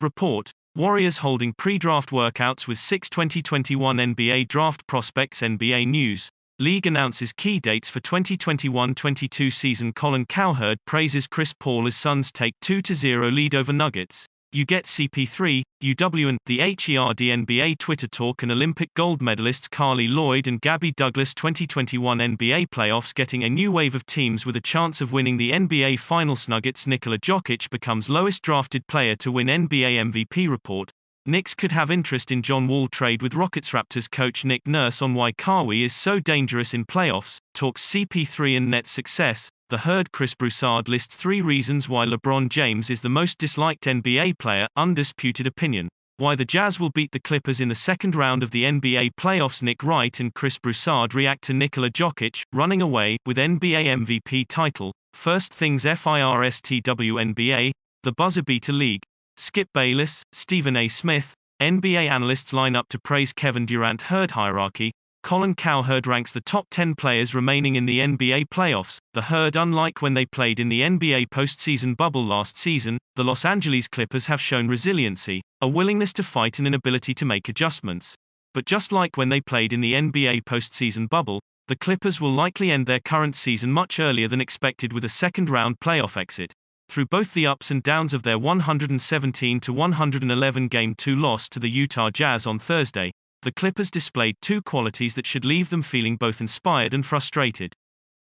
Report: Warriors holding pre-draft workouts with 6 2021 NBA draft prospects. NBA News. League announces key dates for 2021-22 season. Colin Cowherd praises Chris Paul as Suns take 2-0 lead over Nuggets. You get CP3, UW and the HERD. NBA Twitter talk and Olympic gold medalists Carly Lloyd and Gabby Douglas. 2021 NBA playoffs getting a new wave of teams with a chance of winning the NBA Finals. Nuggets Nikola Jokic becomes lowest drafted player to win NBA MVP. Report: Knicks could have interest in John Wall trade with Rockets. Raptors coach Nick Nurse on why Kawhi is so dangerous in playoffs, talks CP3 and Nets success. The Herd. Chris Broussard lists 3 reasons why LeBron James is the most disliked NBA player. Undisputed opinion. Why the Jazz will beat the Clippers in the second round of the NBA playoffs. Nick Wright and Chris Broussard react to Nikola Jokic running away with NBA MVP title. First things FIRSTW. NBA, the buzzer beater league. Skip Bayless, Stephen A. Smith. NBA analysts line up to praise Kevin Durant. Herd hierarchy. Colin Cowherd ranks the top 10 players remaining in the NBA playoffs. The Herd. Unlike when they played in the NBA postseason bubble last season, the Los Angeles Clippers have shown resiliency, a willingness to fight and an ability to make adjustments. But just like when they played in the NBA postseason bubble, the Clippers will likely end their current season much earlier than expected with a second-round playoff exit. Through both the ups and downs of their 117-111 Game 2 loss to the Utah Jazz on Thursday, the Clippers displayed 2 qualities that should leave them feeling both inspired and frustrated.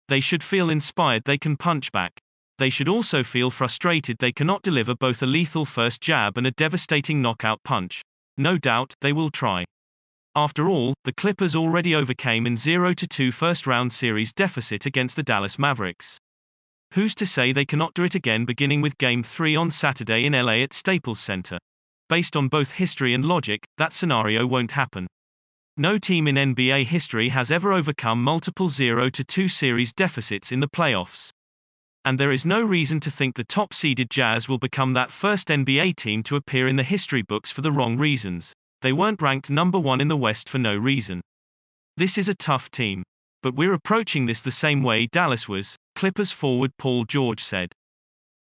They should feel inspired they can punch back. They should also feel frustrated they cannot deliver both a lethal first jab and a devastating knockout punch. No doubt, they will try. After all, the Clippers already overcame an 0-2 first-round series deficit against the Dallas Mavericks. Who's to say they cannot do it again beginning with Game 3 on Saturday in LA at Staples Center? Based on both history and logic, that scenario won't happen. No team in NBA history has ever overcome multiple 0-2 series deficits in the playoffs. And there is no reason to think the top-seeded Jazz will become that first NBA team to appear in the history books for the wrong reasons. They weren't ranked number 1 in the West for no reason. This is a tough team. But we're approaching this the same way Dallas was, Clippers forward Paul George said.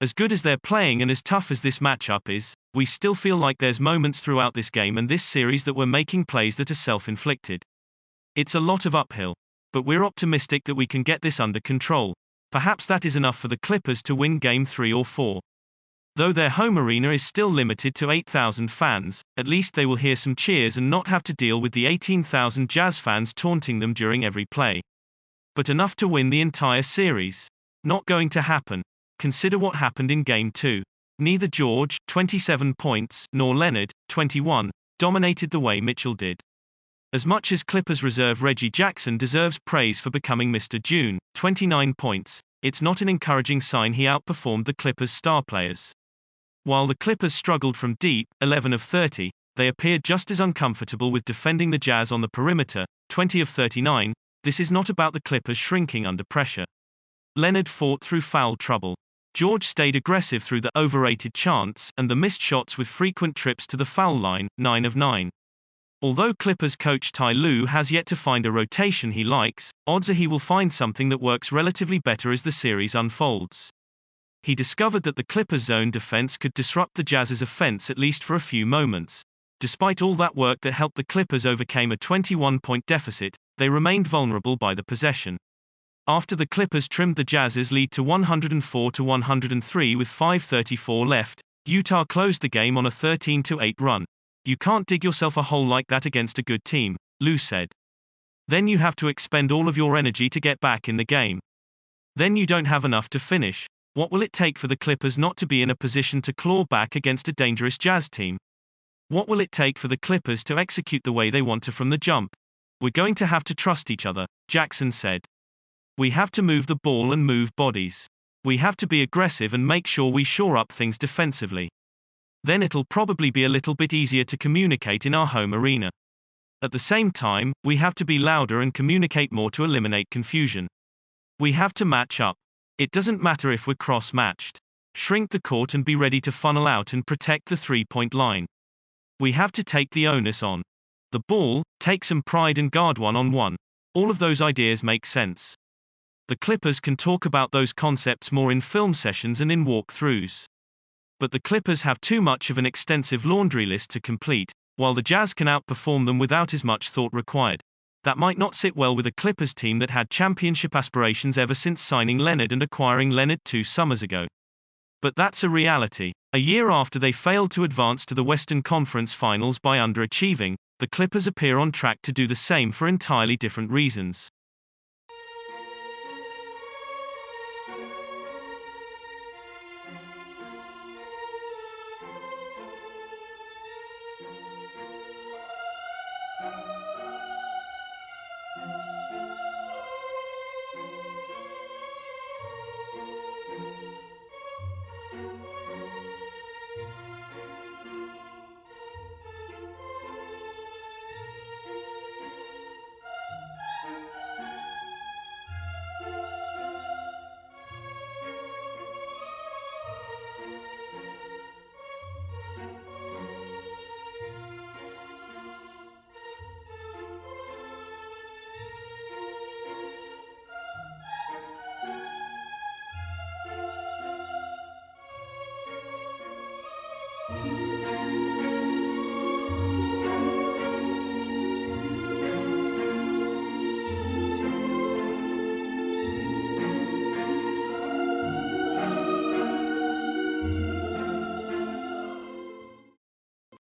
As good as they're playing and as tough as this matchup is, we still feel like there's moments throughout this game and this series that we're making plays that are self-inflicted. It's a lot of uphill. But we're optimistic that we can get this under control. Perhaps that is enough for the Clippers to win Game 3 or 4. Though their home arena is still limited to 8,000 fans, at least they will hear some cheers and not have to deal with the 18,000 Jazz fans taunting them during every play. But enough to win the entire series? Not going to happen. Consider what happened in Game 2. Neither George, 27 points, nor Leonard, 21, dominated the way Mitchell did. As much as Clippers reserve Reggie Jackson deserves praise for becoming Mr. June, 29 points, it's not an encouraging sign he outperformed the Clippers' star players. While the Clippers struggled from deep, 11 of 30, they appeared just as uncomfortable with defending the Jazz on the perimeter, 20 of 39. This is not about the Clippers shrinking under pressure. Leonard fought through foul trouble. George stayed aggressive through the overrated chants and the missed shots with frequent trips to the foul line, 9 of 9. Although Clippers coach Ty Lue has yet to find a rotation he likes, odds are he will find something that works relatively better as the series unfolds. He discovered that the Clippers' zone defense could disrupt the Jazz's offense at least for a few moments. Despite all that work that helped the Clippers overcame a 21-point deficit, they remained vulnerable by the possession. After the Clippers trimmed the Jazz's lead to 104-103 with 5:34 left, Utah closed the game on a 13-8 run. You can't dig yourself a hole like that against a good team, Lue said. Then you have to expend all of your energy to get back in the game. Then you don't have enough to finish. What will it take for the Clippers not to be in a position to claw back against a dangerous Jazz team? What will it take for the Clippers to execute the way they want to from the jump? We're going to have to trust each other, Jackson said. We have to move the ball and move bodies. We have to be aggressive and make sure we shore up things defensively. Then it'll probably be a little bit easier to communicate in our home arena. At the same time, we have to be louder and communicate more to eliminate confusion. We have to match up. It doesn't matter if we're cross-matched. Shrink the court and be ready to funnel out and protect the three-point line. We have to take the onus on the ball, take some pride and guard one-on-one. All of those ideas make sense. The Clippers can talk about those concepts more in film sessions and in walkthroughs. But the Clippers have too much of an extensive laundry list to complete, while the Jazz can outperform them without as much thought required. That might not sit well with a Clippers team that had championship aspirations ever since signing Leonard and acquiring Leonard 2 summers ago. But that's a reality. A year after they failed to advance to the Western Conference Finals by underachieving, the Clippers appear on track to do the same for entirely different reasons.